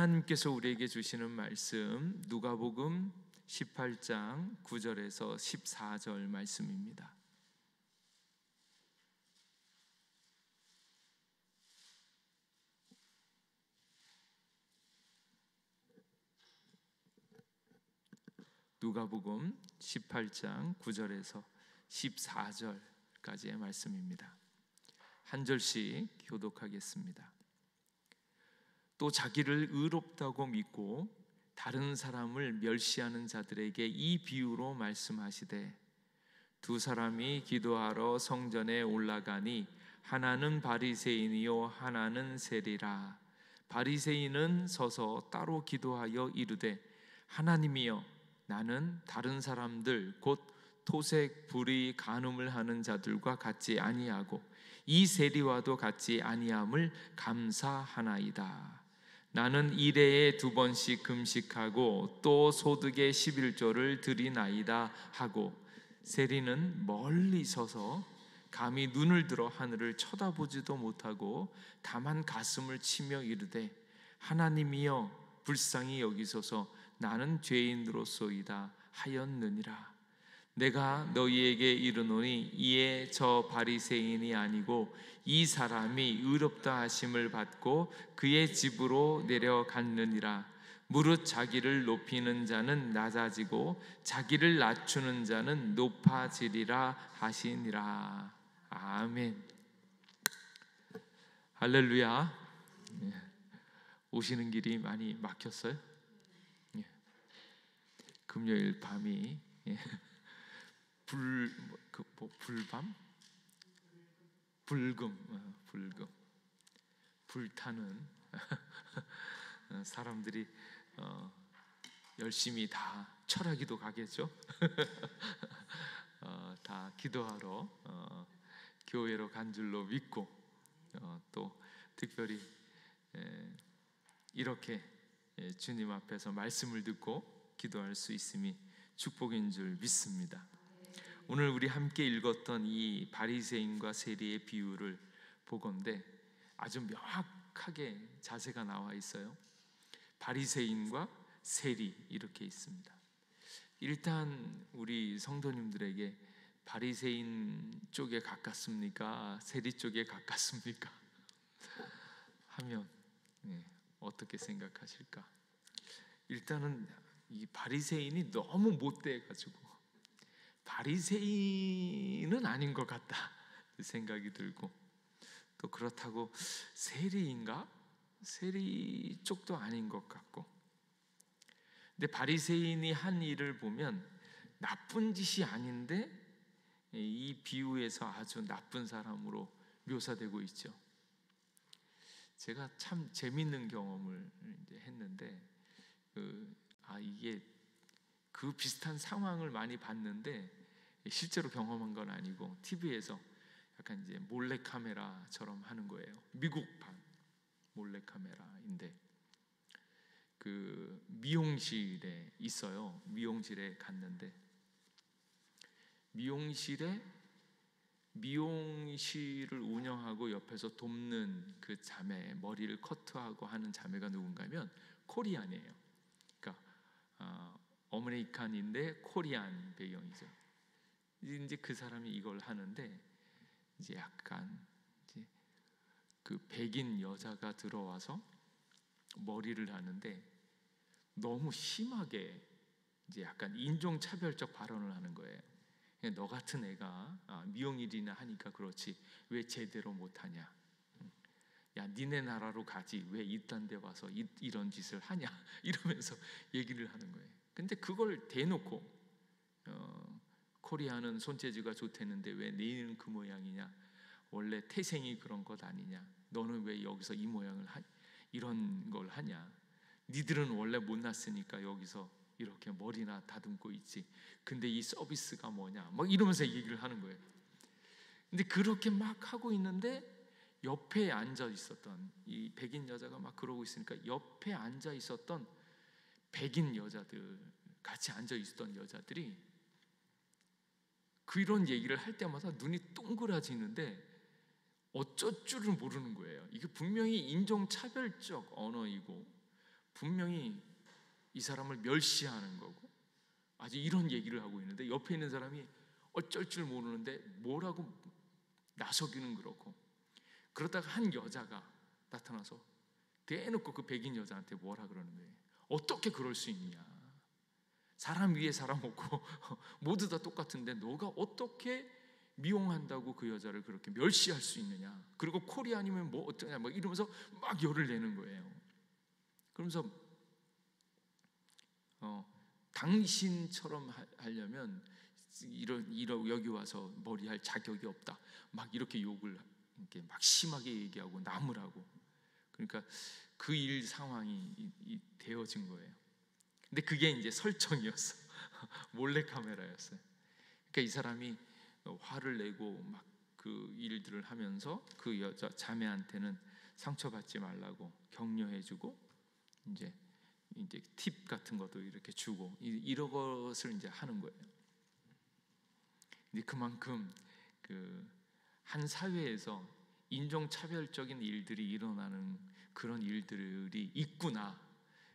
하나님께서 우리에게 주시는 말씀 누가복음 18장 9절에서 14절 말씀입니다. 누가복음 18장 9절에서 14절까지의 말씀입니다. 한 절씩 교독하겠습니다. 또 자기를 의롭다고 믿고 다른 사람을 멸시하는 자들에게 이 비유로 말씀하시되, 두 사람이 기도하러 성전에 올라가니 하나는 바리새인이요 하나는 세리라. 바리새인은 서서 따로 기도하여 이르되, 하나님이여, 나는 다른 사람들 곧 토색, 불의, 간음을 하는 자들과 같지 아니하고 이 세리와도 같지 아니함을 감사하나이다. 나는 일해에 2번씩 금식하고 또 소득의 11조를 드리나이다 하고, 세리는 멀리 서서 감히 눈을 들어 하늘을 쳐다보지도 못하고 다만 가슴을 치며 이르되, 하나님이여 불쌍히 여기소서, 나는 죄인으로소이다 하였느니라. 내가 너희에게 이르노니 이에 저 바리새인이 아니고 이 사람이 의롭다 하심을 받고 그의 집으로 내려갔느니라. 무릇 자기를 높이는 자는 낮아지고 자기를 낮추는 자는 높아지리라 하시니라. 아멘. 할렐루야. 오시는 길이 많이 막혔어요? 금요일 밤이 불밤? 불금 불타는 사람들이 열심히 다 철학기도 가겠죠. 다 기도하러 교회로 간 줄로 믿고, 또 특별히 이렇게 주님 앞에서 말씀을 듣고 기도할 수 있음이 축복인 줄 믿습니다. 오늘 우리 함께 읽었던 이 바리새인과 세리의 비유를 보건대 아주 명확하게 자세가 나와 있어요. 바리새인과 세리 이렇게 있습니다. 일단 우리 성도님들에게 바리새인 쪽에 가깝습니까? 세리 쪽에 가깝습니까? 하면 어떻게 생각하실까? 일단은 이 바리새인이 너무 못돼가지고 바리새인은 아닌 것 같다 생각이 들고, 또 그렇다고 세리인가? 세리 쪽도 아닌 것 같고. 근데 바리새인이 한 일을 보면 나쁜 짓이 아닌데 이 비유에서 아주 나쁜 사람으로 묘사되고 있죠. 제가 참 재밌는 경험을 이제 했는데, 이게 그 비슷한 상황을 많이 봤는데 실제로 경험한 건 아니고 TV에서 약간 이제 몰래카메라처럼 하는 거예요. 미국판 몰래카메라인데, 그 미용실에 있어요. 미용실에 갔는데 미용실을 운영하고 옆에서 돕는 그 자매, 머리를 커트하고 하는 자매가 누군가면 코리안이에요. 그러니까 어메리칸인데 코리안 배경이죠. 이제 그 사람이 이걸 하는데 이제 약간 이제 그 백인 여자가 들어와서 머리를 하는데 너무 심하게 이제 약간 인종차별적 발언을 하는 거예요. 너 같은 애가 미용일이나 하니까 그렇지 왜 제대로 못하냐? 야, 니네 나라로 가지 왜 이딴 데 와서 이런 짓을 하냐? 이러면서 얘기를 하는 거예요. 근데 그걸 대놓고 코리아는 손재주가 좋다는데 왜 너희는 그 모양이냐? 원래 태생이 그런 것 아니냐? 너는 왜 여기서 이 모양을 이런 걸 하냐? 니들은 원래 못났으니까 여기서 이렇게 머리나 다듬고 있지. 근데 이 서비스가 뭐냐? 막 이러면서 얘기를 하는 거예요. 근데 그렇게 막 하고 있는데 옆에 앉아 있었던 이 백인 여자가 막 그러고 있으니까 옆에 앉아 있었던 백인 여자들, 같이 앉아 있었던 여자들이 그런 얘기를 할 때마다 눈이 동그라지는데 어쩔 줄을 모르는 거예요. 이게 분명히 인종차별적 언어이고 분명히 이 사람을 멸시하는 거고 아주 이런 얘기를 하고 있는데 옆에 있는 사람이 어쩔 줄 모르는데 뭐라고 나서기는 그렇고, 그러다가 한 여자가 나타나서 대놓고 그 백인 여자한테 뭐라 그러는 거예요. 어떻게 그럴 수 있냐, 사람 위에 사람 없고 모두 다 똑같은데 너가 어떻게 미용한다고 그 여자를 그렇게 멸시할 수 있느냐, 그리고 코리아니면 뭐 어떠냐 막 이러면서 막 열을 내는 거예요. 그러면서 당신처럼 하려면 여기 와서 머리할 자격이 없다 막 이렇게 욕을 이렇게 막 심하게 얘기하고 나무라고. 그러니까 그 일 상황이 되어진 거예요. 근데 그게 이제 설정이었어. 몰래 카메라였어요. 그러니까 이 사람이 화를 내고 막 그 일들을 하면서 그 여자 자매한테는 상처받지 말라고 격려해주고 이제 팁 같은 것도 이렇게 주고 이런 것을 이제 하는 거예요. 근데 그만큼 그 한 사회에서 인종차별적인 일들이 일어나는 그런 일들이 있구나,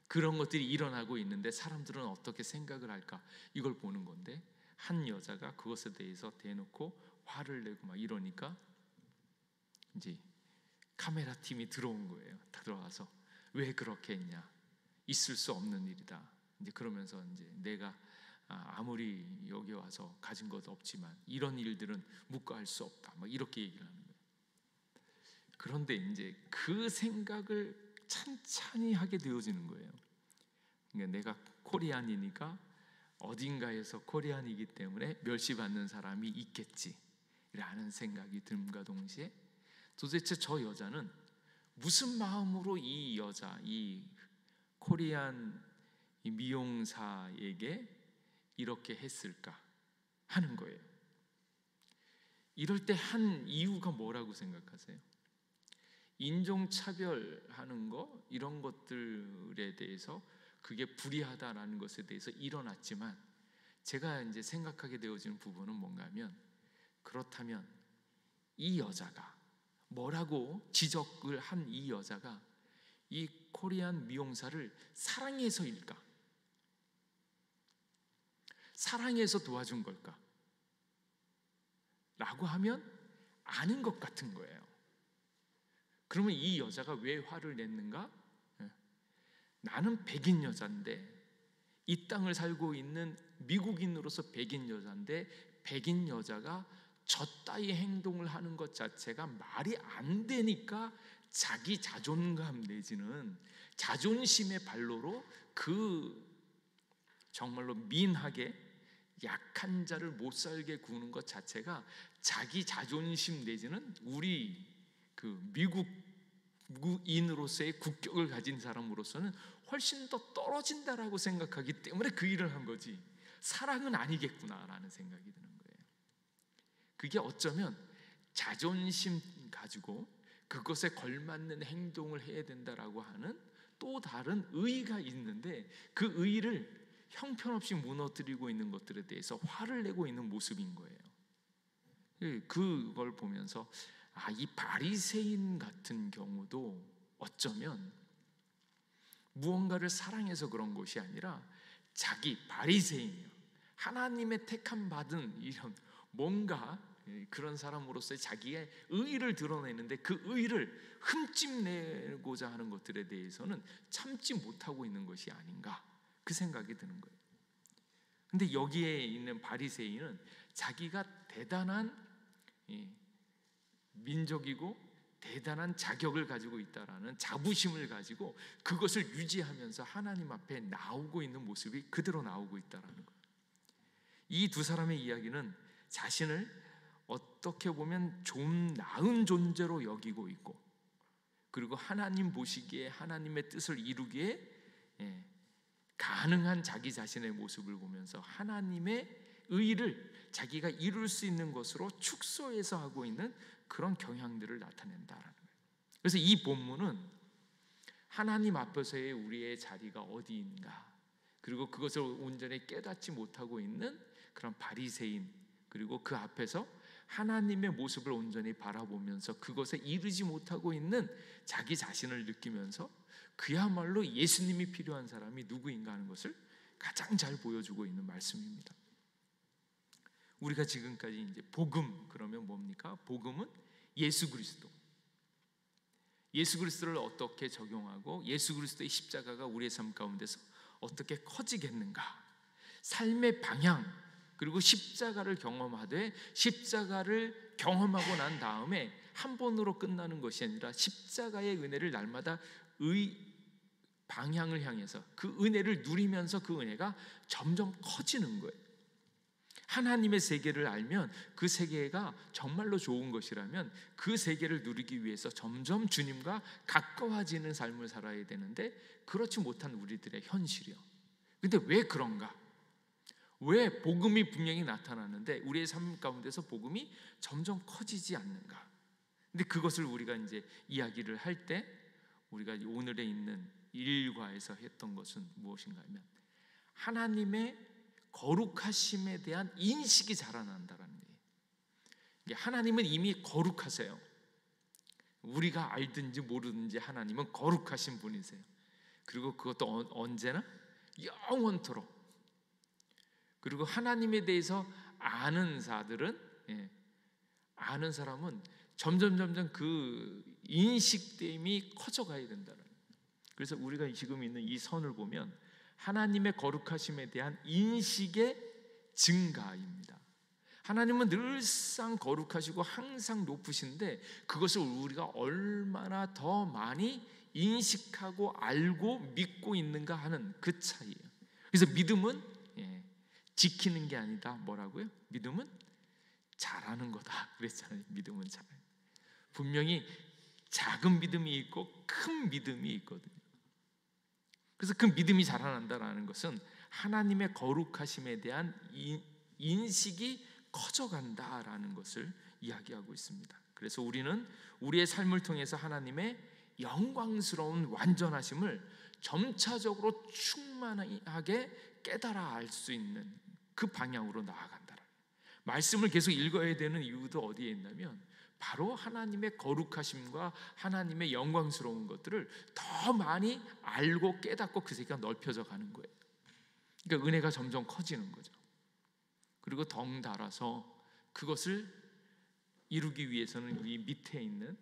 그런 것들이 일어나고 있는데 사람들은 어떻게 생각을 할까, 이걸 보는 건데, 한 여자가 그것에 대해서 대놓고 화를 내고 막 이러니까 이제 카메라 팀이 들어온 거예요. 들어와서 왜 그렇게 했냐, 있을 수 없는 일이다. 이제 그러면서 이제 내가 아무리 여기 와서 가진 것도 없지만 이런 일들은 묵과할 수 없다. 막 이렇게 얘기를 하는 거예요. 그런데 이제 그 생각을 찬찬히 하게 되어지는 거예요. 그러니까 내가 코리안이니까 어딘가에서 코리안이기 때문에 멸시받는 사람이 있겠지라는 생각이 듦과 동시에 도대체 저 여자는 무슨 마음으로 이 여자, 이 코리안 이 미용사에게 이렇게 했을까 하는 거예요. 이럴 때 한 이유가 뭐라고 생각하세요? 인종차별하는 거 이런 것들에 대해서 그게 불이하다라는 것에 대해서 일어났지만, 제가 이제 생각하게 되어지는 부분은 뭔가 하면, 그렇다면 이 여자가 뭐라고 지적을 한 이 여자가 이 코리안 미용사를 사랑해서일까? 사랑해서 도와준 걸까? 라고 하면 아닌 것 같은 거예요. 그러면 이 여자가 왜 화를 냈는가? 나는 백인 여자인데, 이 땅을 살고 있는 미국인으로서 백인 여자인데, 백인 여자가 저 따위 행동을 하는 것 자체가 말이 안 되니까 자기 자존감 내지는 자존심의 발로로 그 정말로 민하게 약한 자를 못 살게 구는 것 자체가 자기 자존심 내지는 우리 그 미국인으로서의 국격을 가진 사람으로서는 훨씬 더 떨어진다라고 생각하기 때문에 그 일을 한 거지, 사랑은 아니겠구나라는 생각이 드는 거예요. 그게 어쩌면 자존심 가지고 그것에 걸맞는 행동을 해야 된다라고 하는 또 다른 의의가 있는데, 그 의의를 형편없이 무너뜨리고 있는 것들에 대해서 화를 내고 있는 모습인 거예요. 그걸 보면서 이 바리새인 같은 경우도 어쩌면 무언가를 사랑해서 그런 것이 아니라 자기 바리새인이요, 하나님의 택함 받은 이런 뭔가 그런 사람으로서의 자기의 의의를 드러내는데 그 의의를 흠집내고자 하는 것들에 대해서는 참지 못하고 있는 것이 아닌가, 그 생각이 드는 거예요. 근데 여기에 있는 바리새인은 자기가 대단한 민족이고 대단한 자격을 가지고 있다라는 자부심을 가지고 그것을 유지하면서 하나님 앞에 나오고 있는 모습이 그대로 나오고 있다라는 거예요. 이 두 사람의 이야기는 자신을 어떻게 보면 좀 나은 존재로 여기고 있고, 그리고 하나님 보시기에 하나님의 뜻을 이루기에 가능한 자기 자신의 모습을 보면서 하나님의 의를 자기가 이룰 수 있는 것으로 축소해서 하고 있는 그런 경향들을 나타낸다라는 거예요. 그래서 이 본문은 하나님 앞에서의 우리의 자리가 어디인가, 그리고 그것을 온전히 깨닫지 못하고 있는 그런 바리새인, 그리고 그 앞에서 하나님의 모습을 온전히 바라보면서 그것에 이르지 못하고 있는 자기 자신을 느끼면서 그야말로 예수님이 필요한 사람이 누구인가 하는 것을 가장 잘 보여주고 있는 말씀입니다. 우리가 지금까지 이제 복음 그러면 뭡니까? 복음은 예수 그리스도. 예수 그리스도를 어떻게 적용하고 예수 그리스도의 십자가가 우리의 삶 가운데서 어떻게 커지겠는가? 삶의 방향, 그리고 십자가를 경험하되 십자가를 경험하고 난 다음에 한 번으로 끝나는 것이 아니라 십자가의 은혜를 날마다 방향을 향해서 그 은혜를 누리면서 그 은혜가 점점 커지는 거예요. 하나님의 세계를 알면 그 세계가 정말로 좋은 것이라면 그 세계를 누리기 위해서 점점 주님과 가까워지는 삶을 살아야 되는데 그렇지 못한 우리들의 현실이요. 근데 왜 그런가? 왜 복음이 분명히 나타나는데 우리의 삶 가운데서 복음이 점점 커지지 않는가? 근데 그것을 우리가 이제 이야기를 할 때 우리가 오늘에 있는 일과에서 했던 것은 무엇인가 하면 하나님의 거룩하심에 대한 인식이 자라난다라는 얘기예요. 하나님은 이미 거룩하세요. 우리가 알든지 모르든지 하나님은 거룩하신 분이세요. 그리고 그것도 언제나 영원토록. 그리고 하나님에 대해서 아는 사람은 점점 그 인식됨이 커져가야 된다는. 그래서 우리가 지금 있는 이 선을 보면 하나님의 거룩하심에 대한 인식의 증가입니다. 하나님은 늘상 거룩하시고 항상 높으신데 그것을 우리가 얼마나 더 많이 인식하고 알고 믿고 있는가 하는 그 차이예요. 그래서 믿음은 지키는 게 아니다. 뭐라고요? 믿음은 잘하는 거다 그랬잖아요. 믿음은 잘. 분명히 작은 믿음이 있고 큰 믿음이 있거든요. 그래서 그 믿음이 자라난다는 것은 하나님의 거룩하심에 대한 인식이 커져간다라는 것을 이야기하고 있습니다. 그래서 우리는 우리의 삶을 통해서 하나님의 영광스러운 완전하심을 점차적으로 충만하게 깨달아 알 수 있는 그 방향으로 나아간다라는 말씀을 계속 읽어야 되는 이유도 어디에 있냐면 바로 하나님의 거룩하심과 하나님의 영광스러운 것들을 더 많이 알고 깨닫고 그 세계가 넓혀져 가는 거예요. 그러니까 은혜가 점점 커지는 거죠. 그리고 덩달아서 그것을 이루기 위해서는 이 밑에 있는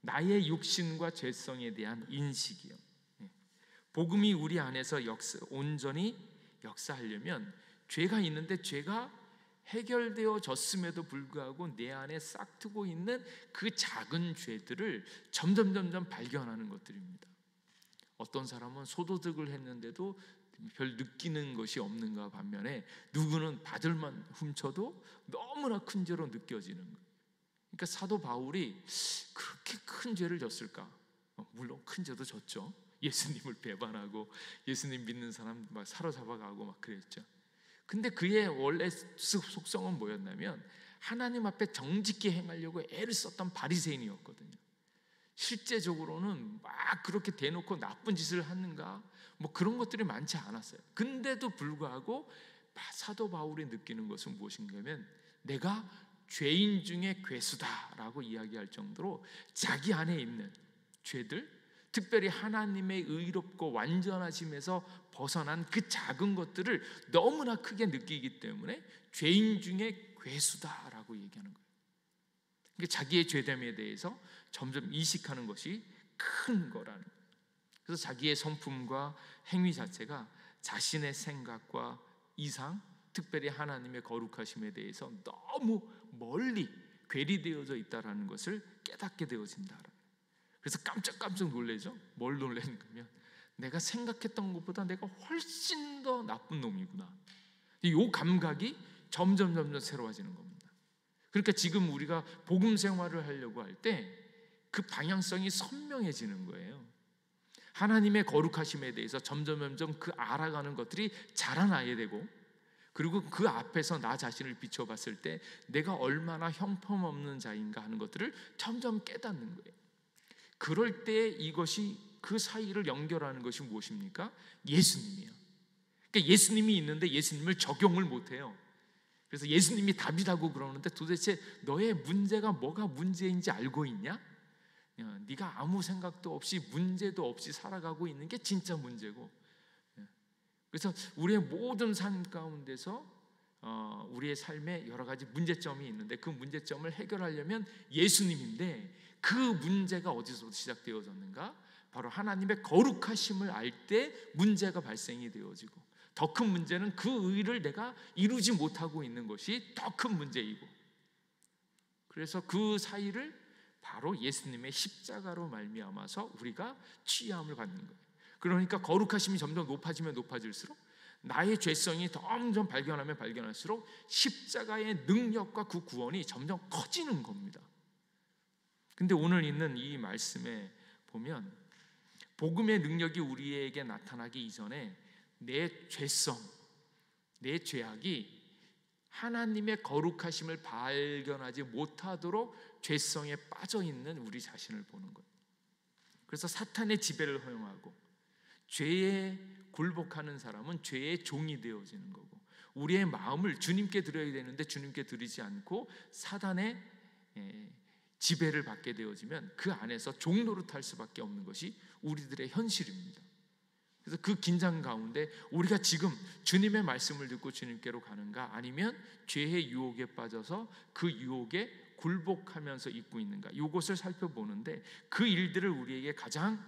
나의 육신과 죄성에 대한 인식이요. 복음이 우리 안에서 온전히 역사하려면 죄가 있는데 죄가 해결되어졌음에도 불구하고 내 안에 싹트고 있는 그 작은 죄들을 점점 발견하는 것들입니다. 어떤 사람은 소도둑을 했는데도 별 느끼는 것이 없는가 반면에 누구는 받을만 훔쳐도 너무나 큰 죄로 느껴지는 거예요. 그러니까 사도 바울이 그렇게 큰 죄를 졌을까? 물론 큰 죄도 졌죠. 예수님을 배반하고 예수님 믿는 사람 막 사로잡아가고 막 그랬죠. 근데 그의 원래 속성은 뭐였냐면 하나님 앞에 정직히 행하려고 애를 썼던 바리새인이었거든요. 실제적으로는 막 그렇게 대놓고 나쁜 짓을 하는가 뭐 그런 것들이 많지 않았어요. 근데도 불구하고 사도 바울이 느끼는 것은 무엇인가 하면 내가 죄인 중에 괴수다라고 이야기할 정도로 자기 안에 있는 죄들, 특별히 하나님의 의롭고 완전하심에서 벗어난 그 작은 것들을 너무나 크게 느끼기 때문에 죄인 중에 괴수다라고 얘기하는 거예요. 그러니까 자기의 죄됨에 대해서 점점 인식하는 것이 큰 거라는 거예요. 그래서 자기의 성품과 행위 자체가 자신의 생각과 이상, 특별히 하나님의 거룩하심에 대해서 너무 멀리 괴리되어져 있다는 것을 깨닫게 되어진다. 그래서 깜짝 놀라죠. 뭘 놀라는가면 내가 생각했던 것보다 내가 훨씬 더 나쁜 놈이구나. 이 감각이 점점 새로워지는 겁니다. 그러니까 지금 우리가 복음 생활을 하려고 할 때 그 방향성이 선명해지는 거예요. 하나님의 거룩하심에 대해서 점점 그 알아가는 것들이 자라나야 되고, 그리고 그 앞에서 나 자신을 비춰봤을 때 내가 얼마나 형편없는 자인가 하는 것들을 점점 깨닫는 거예요. 그럴 때 이것이 그 사이를 연결하는 것이 무엇입니까? 예수님이에요. 그러니까 예수님이 있는데 예수님을 적용을 못해요. 그래서 예수님이 답이라고 그러는데 도대체 너의 문제가 뭐가 문제인지 알고 있냐? 네가 아무 생각도 없이 문제도 없이 살아가고 있는 게 진짜 문제고, 그래서 우리의 모든 삶 가운데서 우리의 삶에 여러 가지 문제점이 있는데 그 문제점을 해결하려면 예수님인데, 그 문제가 어디서 시작되어졌는가? 바로 하나님의 거룩하심을 알 때 문제가 발생이 되어지고, 더 큰 문제는 그 의를 내가 이루지 못하고 있는 것이 더 큰 문제이고, 그래서 그 사이를 바로 예수님의 십자가로 말미암아서 우리가 취함을 받는 거예요. 그러니까 거룩하심이 점점 높아지면 높아질수록, 나의 죄성이 점점 발견하면 발견할수록 십자가의 능력과 그 구원이 점점 커지는 겁니다. 근데 오늘 있는 이 말씀에 보면 복음의 능력이 우리에게 나타나기 이전에 내 죄성, 내 죄악이 하나님의 거룩하심을 발견하지 못하도록 죄성에 빠져있는 우리 자신을 보는 거예요. 그래서 사탄의 지배를 허용하고 죄에 굴복하는 사람은 죄의 종이 되어지는 거고, 우리의 마음을 주님께 드려야 되는데 주님께 드리지 않고 사단의 지배를 받게 되어지면 그 안에서 종노릇할 수밖에 없는 것이 우리들의 현실입니다. 그래서 그 긴장 가운데 우리가 지금 주님의 말씀을 듣고 주님께로 가는가, 아니면 죄의 유혹에 빠져서 그 유혹에 굴복하면서 있고 있는가, 이것을 살펴보는데, 그 일들을 우리에게 가장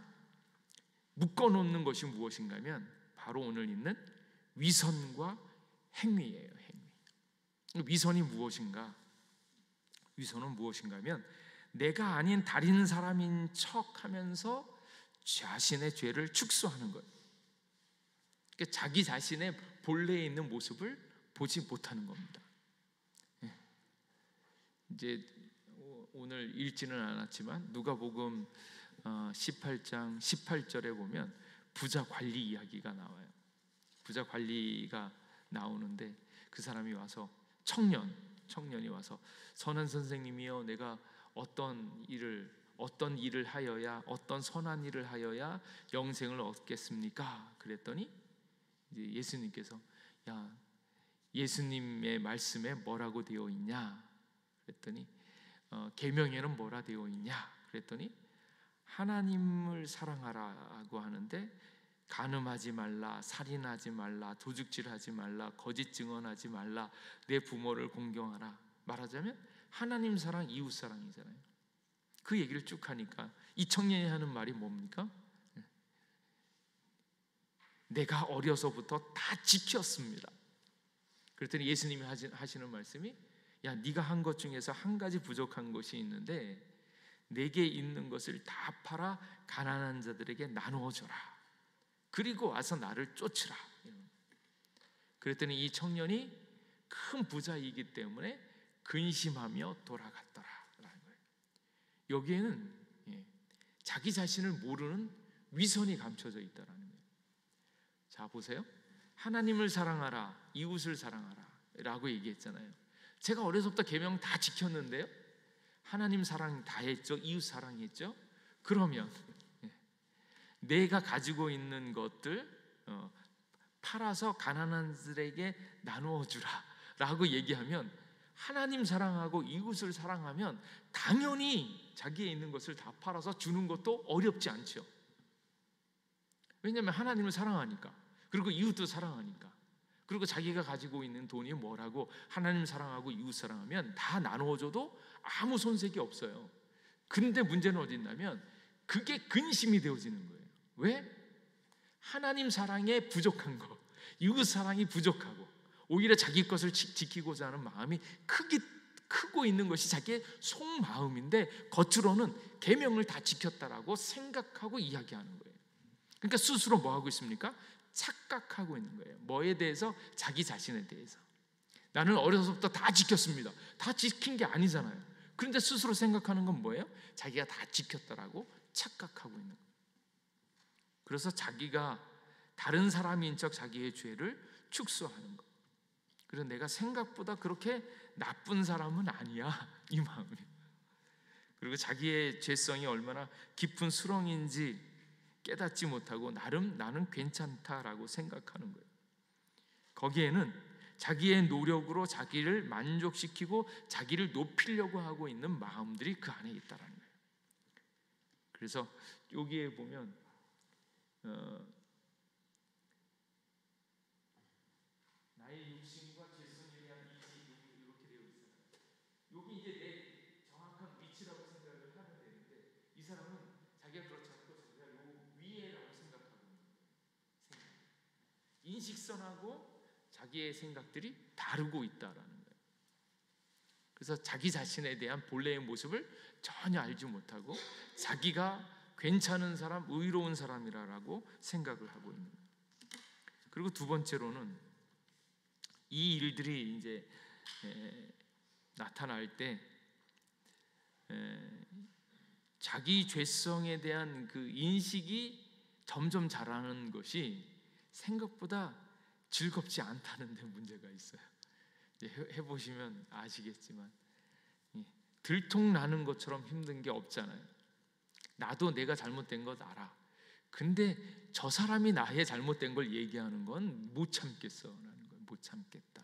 묶어놓는 것이 무엇인가 하면 바로 오늘 있는 위선과 행위예요. 행위. 위선이 무엇인가? 위선은 무엇인가 하면 내가 아닌 다른 사람인 척하면서 자신의 죄를 축소하는 것, 그러니까 자기 자신의 본래에 있는 모습을 보지 못하는 겁니다. 이제 오늘 읽지는 않았지만 누가복음 18장 18절에 보면 부자 관리 이야기가 나와요. 부자 관리가 나오는데 그 사람이 와서 청년이 와서, 선한 선생님이여, 내가 어떤 일을 하여야, 어떤 선한 일을 하여야 영생을 얻겠습니까? 그랬더니 이제 예수님께서, 야, 예수님의 말씀에 뭐라고 되어 있냐? 그랬더니 계명에는 뭐라 되어 있냐? 그랬더니 하나님을 사랑하라고 하는데, 간음하지 말라, 살인하지 말라, 도둑질하지 말라, 거짓 증언하지 말라, 내 부모를 공경하라. 말하자면 하나님 사랑, 이웃 사랑이잖아요. 그 얘기를 쭉 하니까 이 청년이 하는 말이 뭡니까? 내가 어려서부터 다 지켰습니다. 그랬더니 예수님이 하시는 말씀이, 야, 네가 한 것 중에서 한 가지 부족한 것이 있는데 내게 있는 것을 다 팔아 가난한 자들에게 나누어 줘라. 그리고 와서 나를 쫓으라. 그랬더니 이 청년이 큰 부자이기 때문에 근심하며 돌아갔더라 라는 거예요. 여기에는 자기 자신을 모르는 위선이 감춰져 있다라는 거예요. 자, 보세요. 하나님을 사랑하라, 이웃을 사랑하라 라고 얘기했잖아요. 제가 어려서부터 계명 다 지켰는데요, 하나님 사랑 다 했죠, 이웃 사랑했죠. 그러면 내가 가지고 있는 것들 팔아서 가난한 자들에게 나누어 주라 라고 얘기하면, 하나님 사랑하고 이웃을 사랑하면 당연히 자기에 있는 것을 다 팔아서 주는 것도 어렵지 않죠. 왜냐하면 하나님을 사랑하니까, 그리고 이웃도 사랑하니까, 그리고 자기가 가지고 있는 돈이 뭐라고 하나님 사랑하고 이웃 사랑하면 다 나누어줘도 아무 손색이 없어요. 근데 문제는 어디 있냐면 그게 근심이 되어지는 거예요. 왜? 하나님 사랑에 부족한 거, 이웃 사랑이 부족하고, 오히려 자기 것을 지키고자 하는 마음이 크고 있는 것이 자기의 속마음인데, 겉으로는 계명을 다 지켰다라고 생각하고 이야기하는 거예요. 그러니까 스스로 뭐 하고 있습니까? 착각하고 있는 거예요. 뭐에 대해서? 자기 자신에 대해서. 나는 어려서부터 다 지켰습니다. 다 지킨 게 아니잖아요. 그런데 스스로 생각하는 건 뭐예요? 자기가 다 지켰다라고 착각하고 있는 거예요. 그래서 자기가 다른 사람인 척 자기의 죄를 축소하는 거. 그래서 내가 생각보다 그렇게 나쁜 사람은 아니야, 이 마음이에요. 그리고 자기의 죄성이 얼마나 깊은 수렁인지 깨닫지 못하고 나름 나는 괜찮다라고 생각하는 거예요. 거기에는 자기의 노력으로 자기를 만족시키고 자기를 높이려고 하고 있는 마음들이 그 안에 있다라는 거예요. 그래서 여기에 보면 나의 육신과 죄성에 대한 이치 이렇게 되어 있어요. 여기 이제 내 정확한 위치라고 생각을 하면 되는데 이 사람은 자기가 그렇지 않고 자기가 요 위에라고 생각하고 있는 거예요. 인식선하고 자기의 생각들이 다르고 있다라는 거예요. 그래서 자기 자신에 대한 본래의 모습을 전혀 알지 못하고 자기가 괜찮은 사람, 의로운 사람이라고 생각을 하고 있는 거예요. 그리고 두 번째로는 이 일들이 이제 나타날 때 자기 죄성에 대한 그 인식이 점점 자라는 것이 생각보다 즐겁지 않다는 데 문제가 있어요. 해보시면 아시겠지만 들통나는 것처럼 힘든 게 없잖아요. 나도 내가 잘못된 것 알아. 근데 저 사람이 나의 잘못된 걸 얘기하는 건 못 참겠어라는 거예요. 못 참겠다.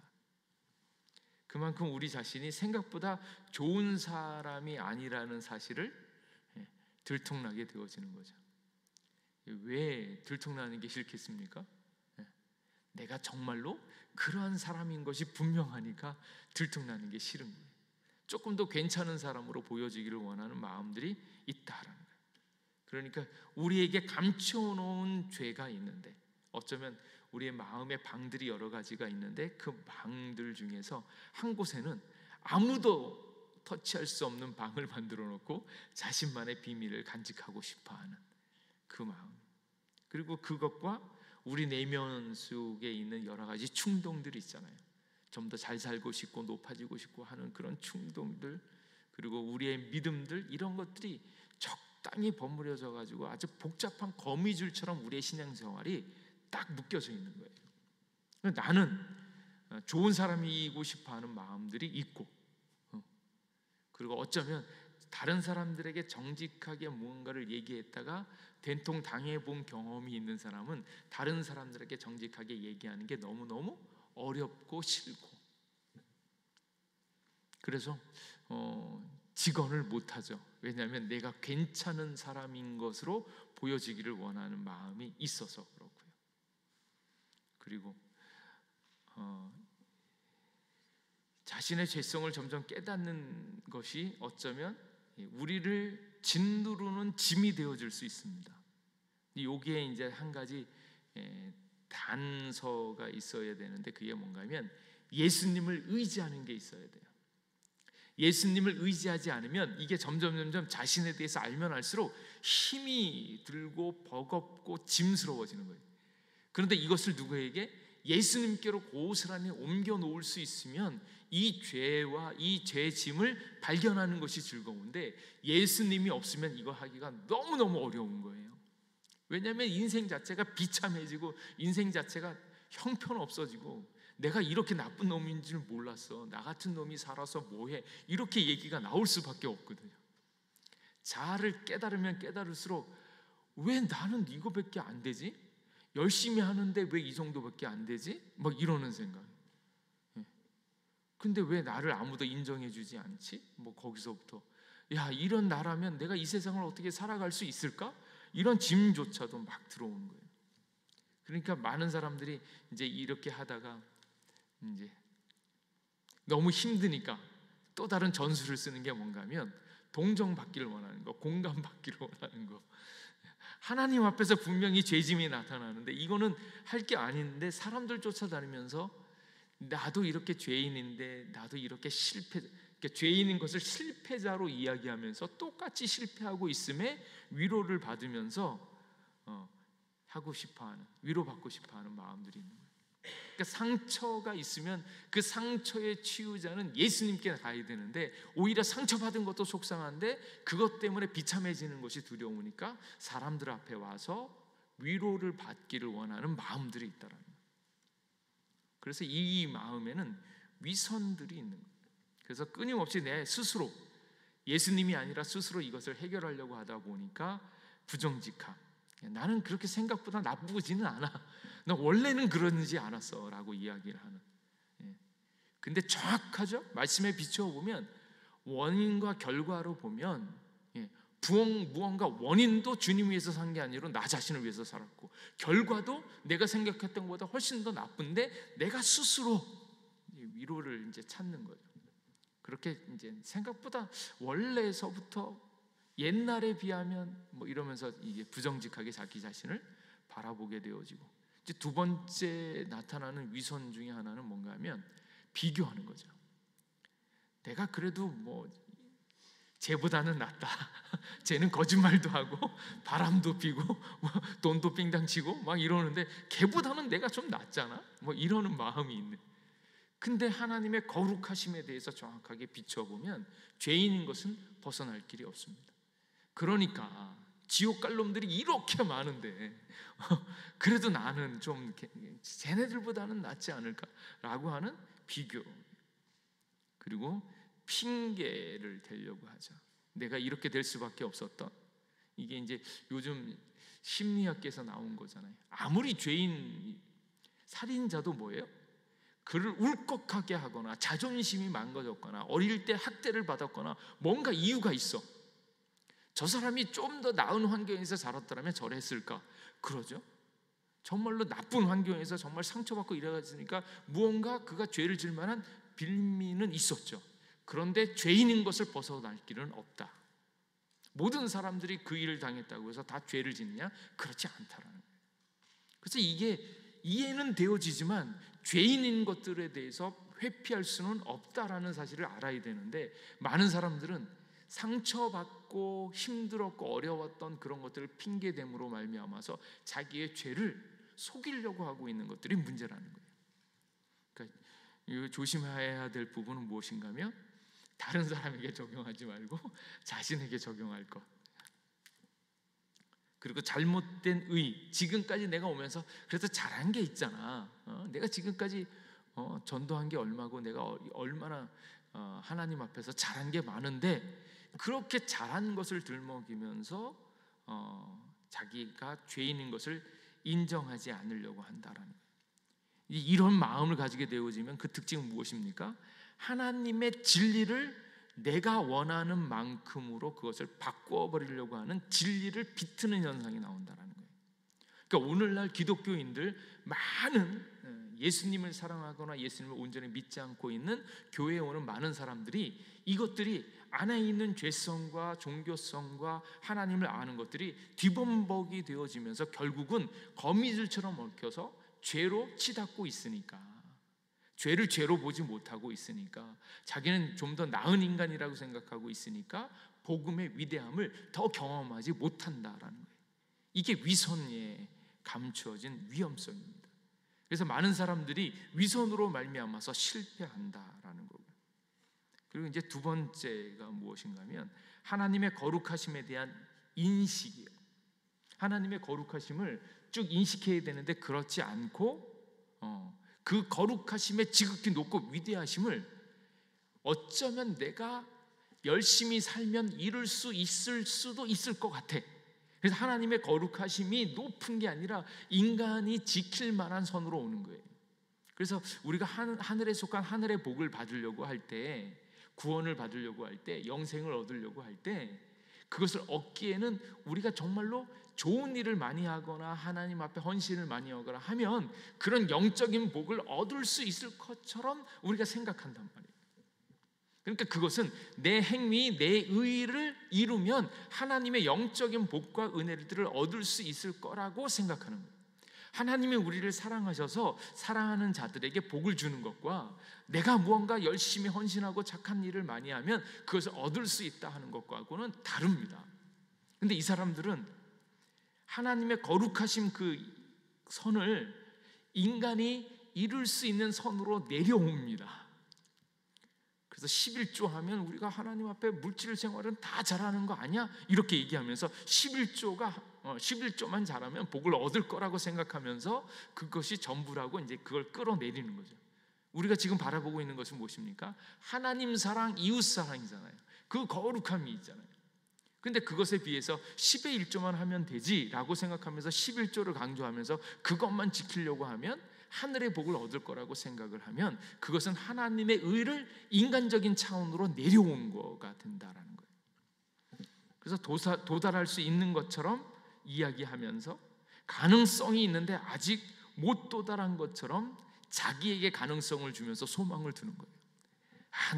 그만큼 우리 자신이 생각보다 좋은 사람이 아니라는 사실을 들통나게 되어지는 거죠. 왜 들통나는 게 싫겠습니까? 내가 정말로 그러한 사람인 것이 분명하니까 들통나는 게 싫은 거예요. 조금 더 괜찮은 사람으로 보여지기를 원하는 마음들이 있다라는 거예요. 그러니까 우리에게 감춰놓은 죄가 있는데, 어쩌면 우리의 마음의 방들이 여러 가지가 있는데 그 방들 중에서 한 곳에는 아무도 터치할 수 없는 방을 만들어 놓고 자신만의 비밀을 간직하고 싶어하는 그 마음, 그리고 그것과 우리 내면 속에 있는 여러 가지 충동들이 있잖아요. 좀 더 잘 살고 싶고 높아지고 싶고 하는 그런 충동들, 그리고 우리의 믿음들, 이런 것들이 적당히 버무려져 가지고 아주 복잡한 거미줄처럼 우리의 신앙생활이 딱 묶여져 있는 거예요. 나는 좋은 사람이고 싶어하는 마음들이 있고, 그리고 어쩌면 다른 사람들에게 정직하게 무언가를 얘기했다가 된통 당해본 경험이 있는 사람은 다른 사람들에게 정직하게 얘기하는 게 너무너무 어렵고 싫고, 그래서 직언을 못하죠. 왜냐하면 내가 괜찮은 사람인 것으로 보여지기를 원하는 마음이 있어서 그렇고요. 그리고 자신의 죄성을 점점 깨닫는 것이 어쩌면 우리를 짓누르는 짐이 되어질 수 있습니다. 여기에 이제 한 가지 단서가 있어야 되는데, 그게 뭔가 하면 예수님을 의지하는 게 있어야 돼요. 예수님을 의지하지 않으면 이게 점점 자신에 대해서 알면 알수록 힘이 들고 버겁고 짐스러워지는 거예요. 그런데 이것을 누구에게? 예수님께로 고스란히 옮겨 놓을 수 있으면 이 죄와 이 죄 짐을 발견하는 것이 즐거운데, 예수님이 없으면 이거 하기가 너무너무 어려운 거예요. 왜냐하면 인생 자체가 비참해지고 인생 자체가 형편없어지고, 내가 이렇게 나쁜 놈인 줄 몰랐어, 나 같은 놈이 살아서 뭐해, 이렇게 얘기가 나올 수밖에 없거든요. 자아를 깨달으면 깨달을수록 왜 나는 이거밖에 안 되지? 열심히 하는데 왜 이 정도밖에 안 되지? 막 이러는 생각. 근데 왜 나를 아무도 인정해 주지 않지? 뭐 거기서부터 야, 이런 나라면 내가 이 세상을 어떻게 살아갈 수 있을까? 이런 짐조차도 막 들어오는 거예요. 그러니까 많은 사람들이 이제 이렇게 하다가 이제 너무 힘드니까 또 다른 전술을 쓰는 게 뭔가 하면 동정받기를 원하는 거, 공감받기를 원하는 거. 하나님 앞에서 분명히 죄짐이 나타나는데 이거는 할 게 아닌데 사람들 쫓아다니면서 나도 이렇게 죄인인데, 나도 이렇게 그러니까 죄인인 것을 실패자로 이야기하면서 똑같이 실패하고 있음에 위로를 받으면서 하고 싶어하는, 위로받고 싶어하는 마음들이 있는 거예요. 그러니까 상처가 있으면 그 상처의 치유자는 예수님께 가야 되는데, 오히려 상처받은 것도 속상한데 그것 때문에 비참해지는 것이 두려우니까 사람들 앞에 와서 위로를 받기를 원하는 마음들이 있다라는 거예요. 그래서 이 마음에는 위선들이 있는 거예요. 그래서 끊임없이 내 스스로, 예수님이 아니라 스스로 이것을 해결하려고 하다 보니까 부정직함, 나는 그렇게 생각보다 나쁘지는 않아, 나 원래는 그러지 않았어 라고 이야기를 하는. 근데 정확하죠? 말씀에 비추어 보면 원인과 결과로 보면 무언가 원인도 주님 위해서 산 게 아니라 나 자신을 위해서 살았고, 결과도 내가 생각했던 것보다 훨씬 더 나쁜데 내가 스스로 위로를 이제 찾는 거죠. 그렇게 이제 생각보다 원래서부터 옛날에 비하면 뭐 이러면서 이게 부정직하게 자기 자신을 바라보게 되어지고, 이제 두 번째 나타나는 위선 중에 하나는 뭔가 하면 비교하는 거죠. 내가 그래도 뭐 쟤보다는 낫다. 쟤는 거짓말도 하고 바람도 피고 뭐 돈도 빙당 치고 막 이러는데 걔보다는 내가 좀 낫잖아. 뭐 이러는 마음이 있는. 근데 하나님의 거룩하심에 대해서 정확하게 비춰보면 죄인인 것은 벗어날 길이 없습니다. 그러니까 지옥 갈 놈들이 이렇게 많은데 그래도 나는 좀 쟤네들보다는 낫지 않을까라고 하는 비교, 그리고 핑계를 대려고 하죠. 내가 이렇게 될 수밖에 없었던, 이게 이제 요즘 심리학계에서 나온 거잖아요. 아무리 죄인 살인자도 뭐예요? 그를 울컥하게 하거나 자존심이 망가졌거나 어릴 때 학대를 받았거나 뭔가 이유가 있어. 저 사람이 좀 더 나은 환경에서 자랐더라면 저랬을까? 그러죠. 정말로 나쁜 환경에서 정말 상처받고 이래가지니까 무언가 그가 죄를 질 만한 빌미는 있었죠. 그런데 죄인인 것을 벗어날 길은 없다. 모든 사람들이 그 일을 당했다고 해서 다 죄를 짓느냐? 그렇지 않다라는 거예요. 그래서 이게 이해는 되어지지만 죄인인 것들에 대해서 회피할 수는 없다라는 사실을 알아야 되는데, 많은 사람들은 상처받고 힘들었고 어려웠던 그런 것들을 핑계됨으로 말미암아서 자기의 죄를 속이려고 하고 있는 것들이 문제라는 거예요. 그러니까 이거 조심해야 될 부분은 무엇인가 하면, 다른 사람에게 적용하지 말고 자신에게 적용할 것. 그리고 잘못된 의, 지금까지 내가 오면서 그래도 잘한 게 있잖아. 내가 지금까지 전도한 게 얼마고 내가 얼마나 하나님 앞에서 잘한 게 많은데, 그렇게 잘한 것을 들먹이면서 자기가 죄인인 것을 인정하지 않으려고 한다라는 거예요. 이런 마음을 가지게 되어지면 그 특징은 무엇입니까? 하나님의 진리를 내가 원하는 만큼으로 그것을 바꿔버리려고 하는 진리를 비트는 현상이 나온다는 거예요. 그러니까 오늘날 기독교인들 많은 예수님을 사랑하거나 예수님을 온전히 믿지 않고 있는 교회에 오는 많은 사람들이 이것들이 안에 있는 죄성과 종교성과 하나님을 아는 것들이 뒤범벅이 되어지면서 결국은 거미줄처럼 얽혀서 죄로 치닫고 있으니까, 죄를 죄로 보지 못하고 있으니까, 자기는 좀 더 나은 인간이라고 생각하고 있으니까 복음의 위대함을 더 경험하지 못한다라는 거예요. 이게 위선에 감추어진 위험성입니다. 그래서 많은 사람들이 위선으로 말미암아서 실패한다라는 거고요. 그리고 이제 두 번째가 무엇인가 하면 하나님의 거룩하심에 대한 인식이에요. 하나님의 거룩하심을 쭉 인식해야 되는데 그렇지 않고 그 거룩하심의 지극히 높고 위대하심을 어쩌면 내가 열심히 살면 이룰 수 있을 수도 있을 것 같아. 그래서 하나님의 거룩하심이 높은 게 아니라 인간이 지킬 만한 선으로 오는 거예요. 그래서 우리가 하늘에 속한 하늘의 복을 받으려고 할 때, 구원을 받으려고 할 때, 영생을 얻으려고 할 때, 그것을 얻기에는 우리가 정말로 좋은 일을 많이 하거나 하나님 앞에 헌신을 많이 하거나 하면 그런 영적인 복을 얻을 수 있을 것처럼 우리가 생각한단 말이에요. 그러니까 그것은 내 행위, 내 의를 이루면 하나님의 영적인 복과 은혜들을 얻을 수 있을 거라고 생각하는 거예요. 하나님이 우리를 사랑하셔서 사랑하는 자들에게 복을 주는 것과 내가 무언가 열심히 헌신하고 착한 일을 많이 하면 그것을 얻을 수 있다 하는 것과는 다릅니다. 근데 이 사람들은 하나님의 거룩하심 그 선을 인간이 이룰 수 있는 선으로 내려옵니다. 그래서 11조 하면 우리가 하나님 앞에 물질 생활은 다 잘하는 거 아니야? 이렇게 얘기하면서 11조만 잘하면 복을 얻을 거라고 생각하면서 그것이 전부라고 이제 그걸 끌어내리는 거죠. 우리가 지금 바라보고 있는 것은 무엇입니까? 하나님 사랑, 이웃 사랑이잖아요. 그 거룩함이 있잖아요. 근데 그것에 비해서 10의 1조만 하면 되지라고 생각하면서 11조를 강조하면서 그것만 지키려고 하면 하늘의 복을 얻을 거라고 생각을 하면 그것은 하나님의 의를 인간적인 차원으로 내려온 거가 된다라는 거예요. 그래서 도달할 수 있는 것처럼 이야기하면서 가능성이 있는데 아직 못 도달한 것처럼 자기에게 가능성을 주면서 소망을 두는 거예요.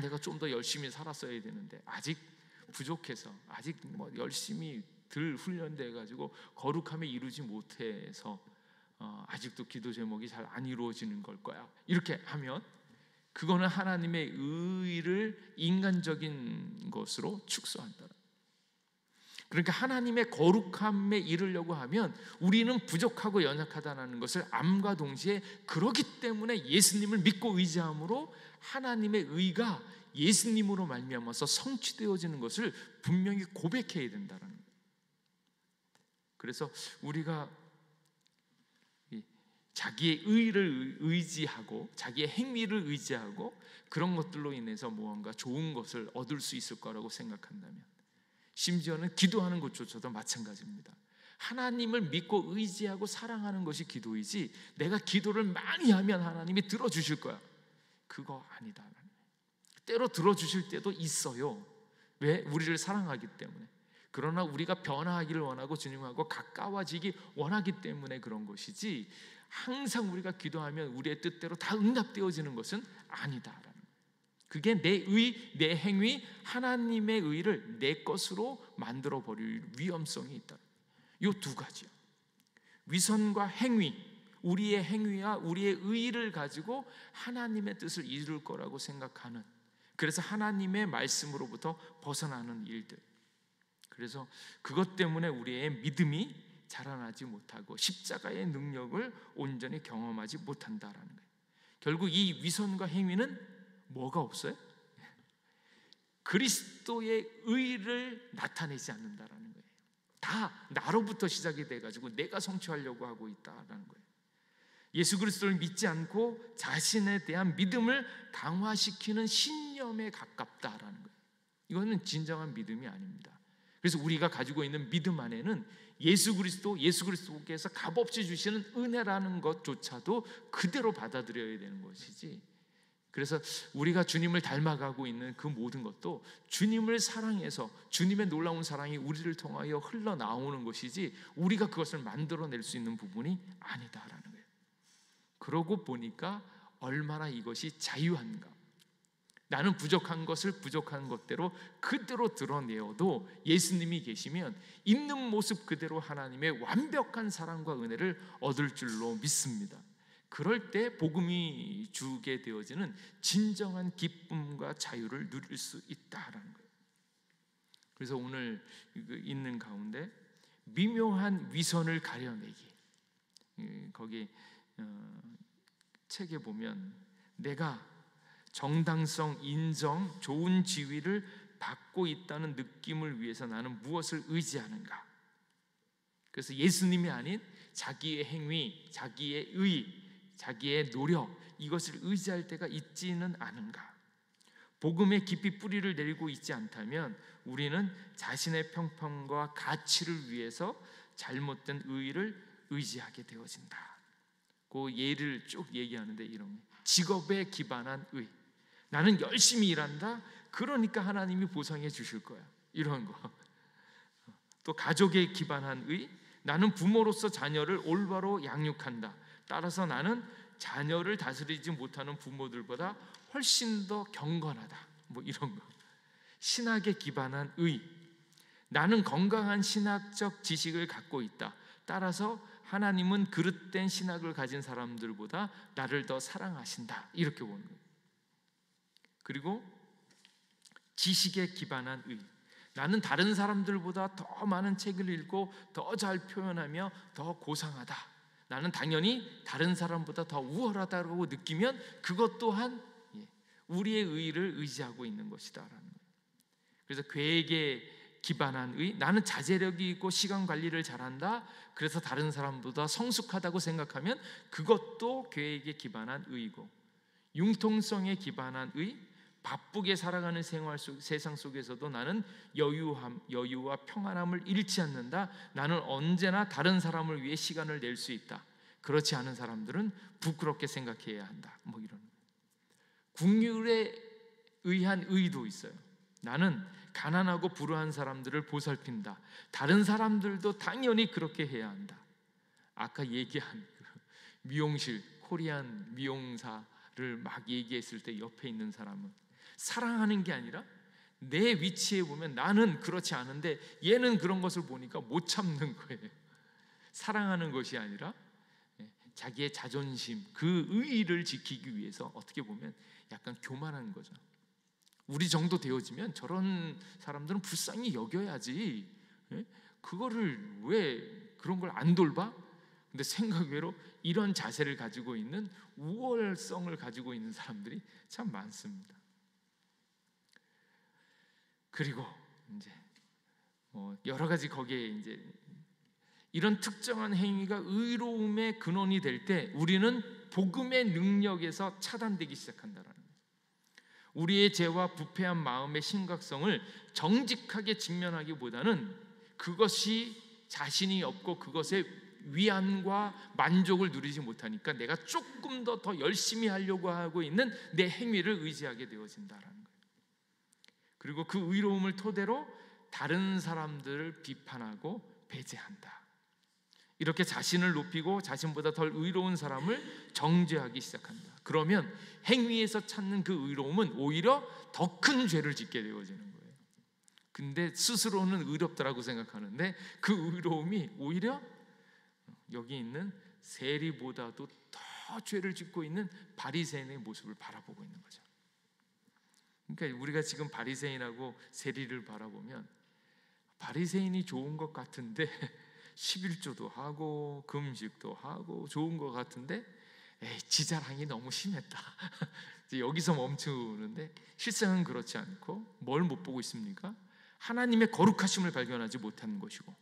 내가 좀 더 열심히 살았어야 되는데 아직 부족해서, 아직 열심히 덜 훈련돼 가지고 거룩함에 이루지 못해서 아직도 기도 제목이 잘 안 이루어지는 걸 거야. 이렇게 하면 그거는 하나님의 의를 인간적인 것으로 축소한다. 그러니까 하나님의 거룩함에 이르려고 하면 우리는 부족하고 연약하다는 것을 암과 동시에 그렇기 때문에 예수님을 믿고 의지함으로 하나님의 의가 예수님으로 말미암아서 성취되어지는 것을 분명히 고백해야 된다는 거예요. 그래서 우리가 자기의 의를 의지하고 자기의 행위를 의지하고 그런 것들로 인해서 무언가 좋은 것을 얻을 수 있을 거라고 생각한다면, 심지어는 기도하는 것조차도 마찬가지입니다. 하나님을 믿고 의지하고 사랑하는 것이 기도이지 내가 기도를 많이 하면 하나님이 들어주실 거야, 그거 아니다. 때로 들어주실 때도 있어요. 왜? 우리를 사랑하기 때문에. 그러나 우리가 변화하기를 원하고 주님하고 가까워지기 원하기 때문에 그런 것이지, 항상 우리가 기도하면 우리의 뜻대로 다 응답되어지는 것은 아니다라는 거예요. 그게 내 의, 내 행위, 하나님의 의를 내 것으로 만들어 버릴 위험성이 있다. 이 두 가지요. 위선과 행위, 우리의 행위와 우리의 의를 가지고 하나님의 뜻을 이룰 거라고 생각하는, 그래서 하나님의 말씀으로부터 벗어나는 일들. 그래서 그것 때문에 우리의 믿음이 자라나지 못하고 십자가의 능력을 온전히 경험하지 못한다라는 거예요. 결국 이 위선과 행위는 뭐가 없어요? 그리스도의 의를 나타내지 않는다라는 거예요. 다 나로부터 시작이 돼가지고 내가 성취하려고 하고 있다라는 거예요. 예수 그리스도를 믿지 않고 자신에 대한 믿음을 강화시키는 신념에 가깝다라는 거예요. 이거는 진정한 믿음이 아닙니다. 그래서 우리가 가지고 있는 믿음 안에는 예수 그리스도께서 값없이 주시는 은혜라는 것조차도 그대로 받아들여야 되는 것이지, 그래서 우리가 주님을 닮아가고 있는 그 모든 것도 주님을 사랑해서 주님의 놀라운 사랑이 우리를 통하여 흘러나오는 것이지 우리가 그것을 만들어낼 수 있는 부분이 아니다라는 거예요. 그러고 보니까 얼마나 이것이 자유한가. 나는 부족한 것을 부족한 것대로 그대로 드러내어도 예수님이 계시면 있는 모습 그대로 하나님의 완벽한 사랑과 은혜를 얻을 줄로 믿습니다. 그럴 때 복음이 주게 되어지는 진정한 기쁨과 자유를 누릴 수 있다라는 거예요. 그래서 오늘 있는 가운데 미묘한 위선을 가려내기, 거기 책에 보면 내가 정당성, 인정, 좋은 지위를 받고 있다는 느낌을 위해서 나는 무엇을 의지하는가? 그래서 예수님이 아닌 자기의 행위, 자기의 의, 자기의 노력, 이것을 의지할 때가 있지는 않은가? 복음에 깊이 뿌리를 내리고 있지 않다면 우리는 자신의 평판과 가치를 위해서 잘못된 의의를 의지하게 되어진다. 그 예를 쭉 얘기하는데 이런 직업에 기반한 의, 나는 열심히 일한다, 그러니까 하나님이 보상해 주실 거야, 이런 거. 또 가족에 기반한 의, 나는 부모로서 자녀를 올바로 양육한다, 따라서 나는 자녀를 다스리지 못하는 부모들보다 훨씬 더 경건하다, 뭐 이런 거. 신학에 기반한 의, 나는 건강한 신학적 지식을 갖고 있다, 따라서 하나님은 그릇된 신학을 가진 사람들보다 나를 더 사랑하신다, 이렇게 보는 거예요. 그리고 지식에 기반한 의, 나는 다른 사람들보다 더 많은 책을 읽고 더 잘 표현하며 더 고상하다, 나는 당연히 다른 사람보다 더 우월하다고 느끼면 그것 또한 우리의 의의를 의지하고 있는 것이다라는 거예요. 그래서 계획에 기반한 의, 나는 자제력이 있고 시간 관리를 잘한다, 그래서 다른 사람보다 성숙하다고 생각하면 그것도 계획에 기반한 의이고, 융통성에 기반한 의, 바쁘게 살아가는 세상 속에서도 나는 여유와 평안함을 잃지 않는다, 나는 언제나 다른 사람을 위해 시간을 낼 수 있다, 그렇지 않은 사람들은 부끄럽게 생각해야 한다, 뭐 이런. 국률에 의한 의도 있어요. 나는 가난하고 불우한 사람들을 보살핀다. 다른 사람들도 당연히 그렇게 해야 한다. 아까 얘기한 미용실, 코리안 미용사를 막 얘기했을 때 옆에 있는 사람은 사랑하는 게 아니라 내 위치에 보면 나는 그렇지 않은데 얘는 그런 것을 보니까 못 참는 거예요. 사랑하는 것이 아니라 자기의 자존심, 그 의의를 지키기 위해서 어떻게 보면 약간 교만한 거죠. 우리 정도 되어지면 저런 사람들은 불쌍히 여겨야지, 그거를 왜 그런 걸 안 돌봐? 근데 생각외로 이런 자세를 가지고 있는, 우월성을 가지고 있는 사람들이 참 많습니다. 그리고 이제 여러 가지 거기에 이제 이런 특정한 행위가 의로움의 근원이 될 때 우리는 복음의 능력에서 차단되기 시작한다라는 거예요. 우리의 죄와 부패한 마음의 심각성을 정직하게 직면하기보다는 그것이 자신이 없고 그것에 위안과 만족을 누리지 못하니까 내가 조금 더 열심히 하려고 하고 있는 내 행위를 의지하게 되어진다라는 거예요. 그리고 그 의로움을 토대로 다른 사람들을 비판하고 배제한다. 이렇게 자신을 높이고 자신보다 덜 의로운 사람을 정죄하기 시작한다. 그러면 행위에서 찾는 그 의로움은 오히려 더 큰 죄를 짓게 되어지는 거예요. 근데 스스로는 의롭다라고 생각하는데 그 의로움이 오히려 여기 있는 세리보다도 더 죄를 짓고 있는 바리새인의 모습을 바라보고 있는 거죠. 그러니까 우리가 지금 바리새인하고 세리를 바라보면 바리새인이 좋은 것 같은데 11조도 하고 금식도 하고 좋은 것 같은데 지 자랑이 너무 심했다. 여기서 멈추는데 실상은 그렇지 않고 뭘 못 보고 있습니까? 하나님의 거룩하심을 발견하지 못하는 것이고,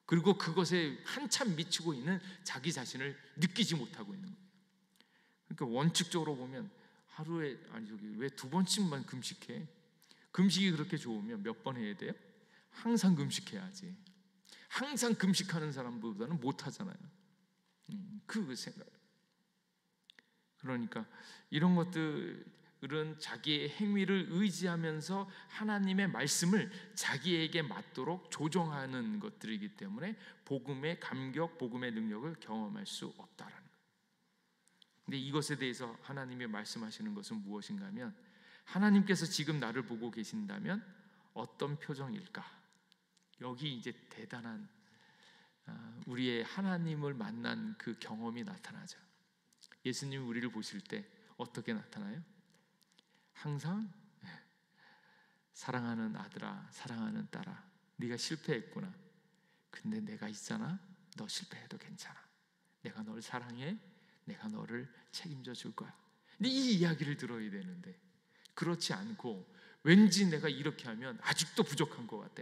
그리고 그것에 한참 미치고 있는 자기 자신을 느끼지 못하고 있는 거예요. 그러니까 원칙적으로 보면 하루에 왜 2번씩만 금식해? 금식이 그렇게 좋으면 몇 번 해야 돼요? 항상 금식해야지. 항상 금식하는 사람보다는 못하잖아요. 그 생각. 그러니까 이런 것들은 자기의 행위를 의지하면서 하나님의 말씀을 자기에게 맞도록 조정하는 것들이기 때문에 복음의 감격, 복음의 능력을 경험할 수 없다라는 거예요. 근데 이것에 대해서 하나님이 말씀하시는 것은 무엇인가 하면, 하나님께서 지금 나를 보고 계신다면 어떤 표정일까? 여기 이제 대단한 우리의 하나님을 만난 그 경험이 나타나죠. 예수님이 우리를 보실 때 어떻게 나타나요? 항상 사랑하는 아들아, 사랑하는 딸아, 네가 실패했구나. 근데 내가 있잖아. 너 실패해도 괜찮아. 내가 널 사랑해. 내가 너를 책임져 줄 거야. 근데 이 이야기를 들어야 되는데 그렇지 않고 왠지 내가 이렇게 하면 아직도 부족한 것 같아.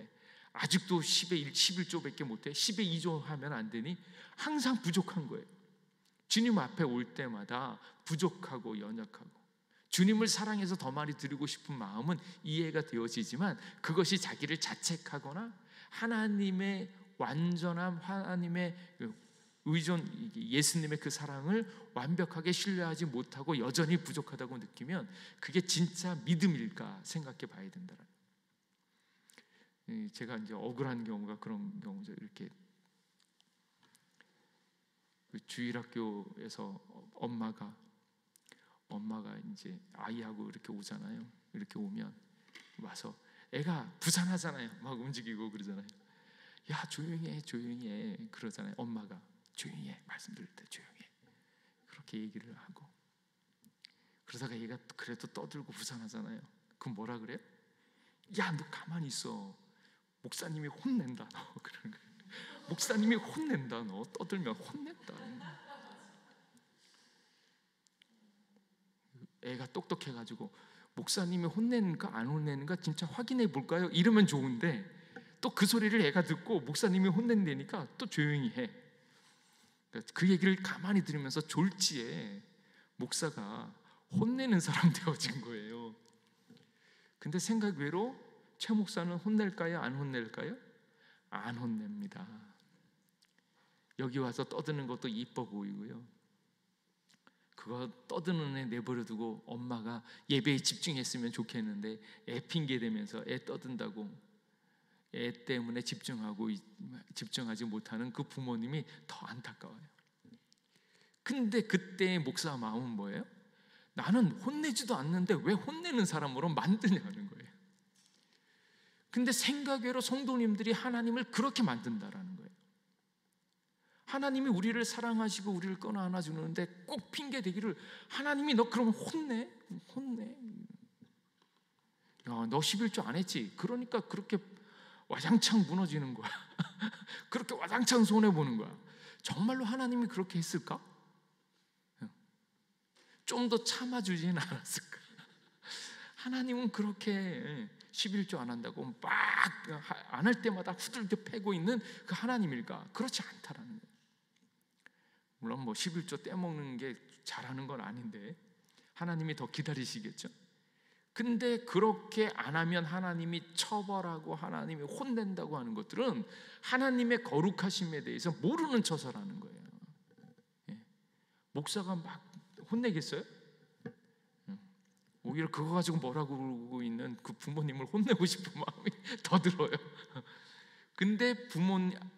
아직도 10의 11조밖에 못해. 10의 2조 하면 안 되니? 항상 부족한 거예요. 주님 앞에 올 때마다 부족하고 연약하고, 주님을 사랑해서 더 많이 드리고 싶은 마음은 이해가 되어지지만 그것이 자기를 자책하거나 하나님의 완전한, 하나님의 의존, 예수님의 그 사랑을 완벽하게 신뢰하지 못하고 여전히 부족하다고 느끼면 그게 진짜 믿음일까 생각해 봐야 된다. 제가 이제 억울한 경우가 그런 경우죠. 이렇게 주일학교에서 엄마가 이제 아이하고 이렇게 오잖아요. 이렇게 오면 와서 애가 부산하잖아요. 막 움직이고 그러잖아요. 야, 조용히 해 그러잖아요. 엄마가 조용히 해, 말씀 들을 때 조용히 해, 그렇게 얘기를 하고, 그러다가 얘가 그래도 떠들고 부산하잖아요. 그럼 뭐라 그래요? 야, 너 가만히 있어. 목사님이 혼낸다 너. 그러는 거예요. 목사님이 혼낸다 너. 떠들면 혼낸다. 애가 똑똑해가지고 목사님이 혼내는가 안 혼내는가 진짜 확인해 볼까요? 이러면 좋은데 또 그 소리를 애가 듣고 목사님이 혼낸다니까 또 조용히 해. 그 얘기를 가만히 들으면서 졸지에 목사가 혼내는 사람 되어진 거예요. 근데 생각 외로 최 목사는 혼낼까요? 안 혼낼까요? 안 혼냅니다. 여기 와서 떠드는 것도 이뻐 보이고요. 그거 떠드는 애 내버려두고 엄마가 예배에 집중했으면 좋겠는데 애 핑계 대면서 애 떠든다고 애 때문에 집중하지 못하는 그 부모님이 더 안타까워요. 근데 그때의 목사 마음은 뭐예요? 나는 혼내지도 않는데 왜 혼내는 사람으로 만드냐는 거예요. 근데 생각외로 성도님들이 하나님을 그렇게 만든다라는 거예요. 하나님이 우리를 사랑하시고 우리를 꺼내 안아주는데 꼭 핑계대기를, 하나님이 너 그러면 혼내. 야, 너 11조 안 했지? 그러니까 그렇게 와장창 무너지는 거야. 그렇게 와장창 손해보는 거야. 정말로 하나님이 그렇게 했을까? 좀 더 참아주지는 않았을까? 하나님은 그렇게 11조 안 한다고 막 안 할 때마다 후들겨 패고 있는 그 하나님일까? 그렇지 않다라는 거예요. 물론 뭐 11조 떼먹는 게 잘하는 건 아닌데 하나님이 더 기다리시겠죠. 근데 그렇게 안 하면 하나님이 처벌하고 하나님이 혼낸다고 하는 것들은 하나님의 거룩하심에 대해서 모르는 처사라는 거예요. 목사가 막 혼내겠어요? 오히려 그거 가지고 뭐라고 그러고 있는 그 부모님을 혼내고 싶은 마음이 더 들어요. 근데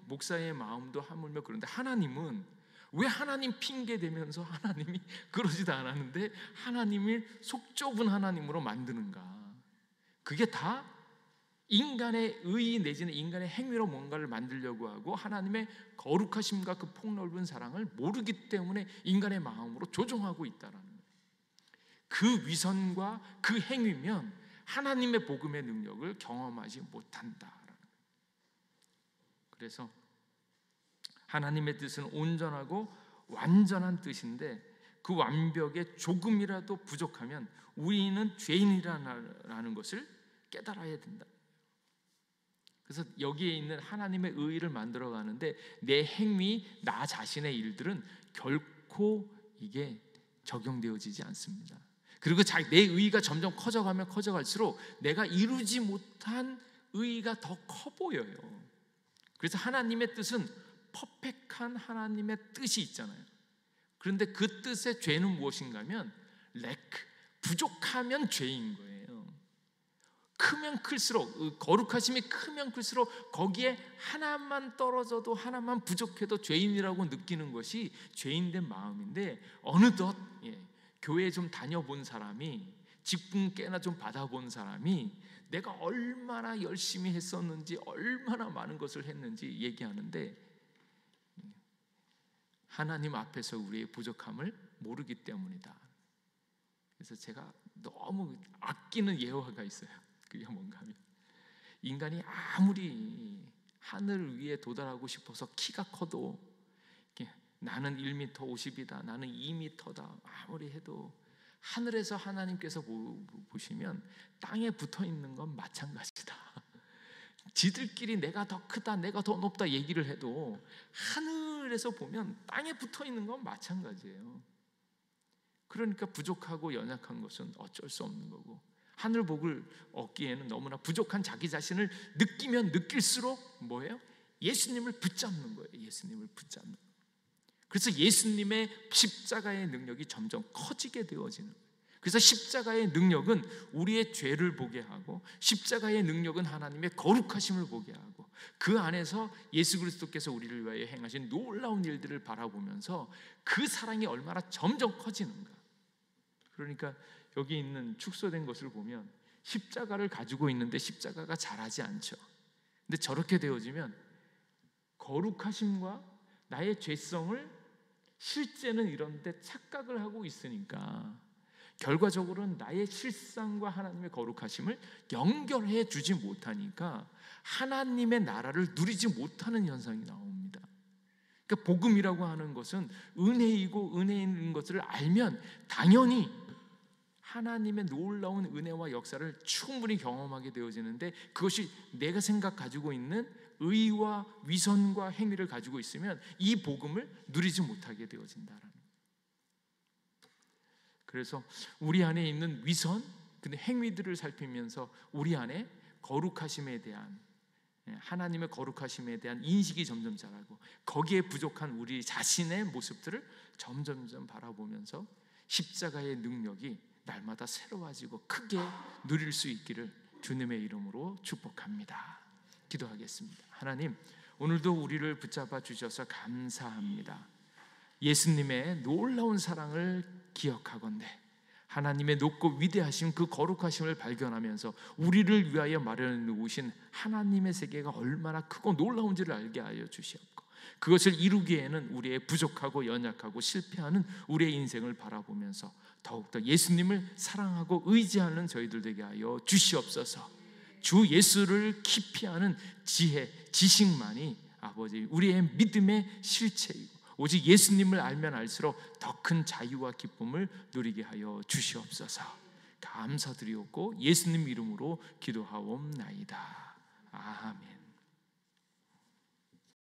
목사의 마음도 하물며 그런데 하나님은 왜 하나님 핑계 대면서 하나님이 그러지도 않았는데 하나님이 속 좁은 하나님으로 만드는가? 그게 다 인간의 의 내지는 인간의 행위로 뭔가를 만들려고 하고 하나님의 거룩하심과 그 폭넓은 사랑을 모르기 때문에 인간의 마음으로 조종하고 있다라는 거예요. 그 위선과 그 행위면 하나님의 복음의 능력을 경험하지 못한다라는 거예요. 그래서 하나님의 뜻은 온전하고 완전한 뜻인데 그 완벽에 조금이라도 부족하면 우리는 죄인이라는 것을 깨달아야 된다. 그래서 여기에 있는 하나님의 의의를 만들어가는데 내 행위, 나 자신의 일들은 결코 이게 적용되어지지 않습니다. 그리고 내 의의가 점점 커져가면 커져갈수록 내가 이루지 못한 의의가 더 커 보여요. 그래서 하나님의 뜻은 퍼펙트한 하나님의 뜻이 있잖아요. 그런데 그 뜻의 죄는 무엇인가 하면 부족하면 죄인 거예요. 크면 클수록, 거룩하심이 크면 클수록 거기에 하나만 떨어져도 하나만 부족해도 죄인이라고 느끼는 것이 죄인된 마음인데 어느덧 교회 좀 다녀본 사람이, 직분 꽤나 좀 받아본 사람이 내가 얼마나 열심히 했었는지 얼마나 많은 것을 했는지 얘기하는데 하나님 앞에서 우리의 부족함을 모르기 때문이다. 그래서 제가 너무 아끼는 예화가 있어요. 그게 뭔가 하면 인간이 아무리 하늘 위에 도달하고 싶어서 키가 커도 나는 1m 50이다 나는 2m다 아무리 해도 하늘에서 하나님께서 보시면 땅에 붙어있는 건 마찬가지다. 지들끼리 내가 더 크다 내가 더 높다 얘기를 해도 하늘에서 보면 땅에 붙어있는 건 마찬가지예요. 그러니까 부족하고 연약한 것은 어쩔 수 없는 거고 하늘 복을 얻기에는 너무나 부족한 자기 자신을 느끼면 느낄수록 뭐예요? 예수님을 붙잡는 거예요. 예수님을 붙잡는 거예요. 그래서 예수님의 십자가의 능력이 점점 커지게 되어지는 거예요. 그래서 십자가의 능력은 우리의 죄를 보게 하고 십자가의 능력은 하나님의 거룩하심을 보게 하고 그 안에서 예수 그리스도께서 우리를 위하여 행하신 놀라운 일들을 바라보면서 그 사랑이 얼마나 점점 커지는가. 그러니까 여기 있는 축소된 것을 보면 십자가를 가지고 있는데 십자가가 자라지 않죠. 근데 저렇게 되어지면 거룩하심과 나의 죄성을 실제는 이런데 착각을 하고 있으니까 결과적으로는 나의 실상과 하나님의 거룩하심을 연결해 주지 못하니까 하나님의 나라를 누리지 못하는 현상이 나옵니다. 그러니까 복음이라고 하는 것은 은혜이고 은혜인 것을 알면 당연히 하나님의 놀라운 은혜와 역사를 충분히 경험하게 되어지는데 그것이 내가 가지고 있는 의와 위선과 행위를 가지고 있으면 이 복음을 누리지 못하게 되어진다라는 거예요. 그래서 우리 안에 있는 위선, 근데 행위들을 살피면서 우리 안에 거룩하심에 대한 하나님의 거룩하심에 대한 인식이 점점 자라고 거기에 부족한 우리 자신의 모습들을 점점점 바라보면서 십자가의 능력이 날마다 새로워지고 크게 누릴 수 있기를 주님의 이름으로 축복합니다. 기도하겠습니다. 하나님, 오늘도 우리를 붙잡아 주셔서 감사합니다. 예수님의 놀라운 사랑을 기억하건대 하나님의 높고 위대하신 그 거룩하심을 발견하면서 우리를 위하여 마련해 놓으신 하나님의 세계가 얼마나 크고 놀라운지를 알게 하여 주시옵고, 그것을 이루기에는 우리의 부족하고 연약하고 실패하는 우리의 인생을 바라보면서 더욱더 예수님을 사랑하고 의지하는 저희들 되게 하여 주시옵소서. 주 예수를 깊이 아는 지혜, 지식만이 아버지 우리의 믿음의 실체이고, 오직 예수님을 알면 알수록 더 큰 자유와 기쁨을 누리게 하여 주시옵소서. 감사드리옵고 예수님 이름으로 기도하옵나이다. 아멘.